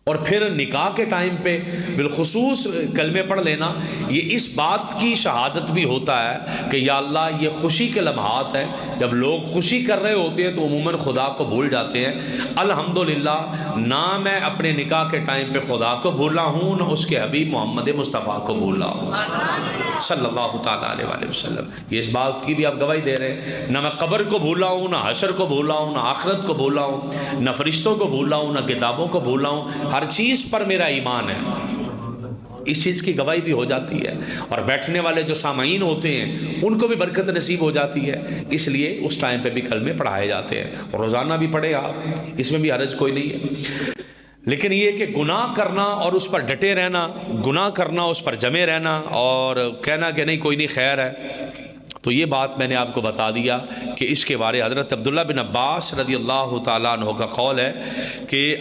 اور پھر نکاح کے ٹائم پہ بالخصوص کلمے پڑھ لینا، یہ اس بات کی شہادت بھی ہوتا ہے کہ یا اللہ یہ خوشی کے لمحات ہیں، جب لوگ خوشی کر رہے ہوتے ہیں تو عموماً خدا کو بھول جاتے ہیں۔ الحمدللہ نہ میں اپنے نکاح کے ٹائم پہ خدا کو بھولا ہوں، نہ اس کے حبیب محمد مصطفیٰ کو بھولا ہوں صلی اللہ تعالیٰ علیہ وآلہ وسلم۔ یہ اس بات کی بھی آپ گواہی دے رہے ہیں، نہ میں قبر کو بھولا ہوں، نہ حشر کو بھولا ہوں، نہ آخرت کو بھولا ہوں، نہ فرشتوں کو بھولا ہوں، نہ کتابوں کو بھولا ہوں، ہر چیز پر میرا ایمان ہے۔ اس چیز کی گواہی بھی ہو جاتی ہے، اور بیٹھنے والے جو سامعین ہوتے ہیں ان کو بھی برکت نصیب ہو جاتی ہے، اس لیے اس ٹائم پہ بھی کلمے پڑھائے جاتے ہیں، اور روزانہ بھی پڑھے آپ، اس میں بھی حرج کوئی نہیں ہے۔ لیکن یہ کہ گناہ کرنا اور اس پر ڈٹے رہنا، گناہ کرنا اس پر جمے رہنا اور کہنا کہ نہیں کوئی نہیں خیر ہے، تو یہ بات میں نے آپ کو بتا دیا کہ اس کے بارے حضرت عبداللہ بن عباس رضی اللہ تعالیٰ عنہ کا قول ہے کہ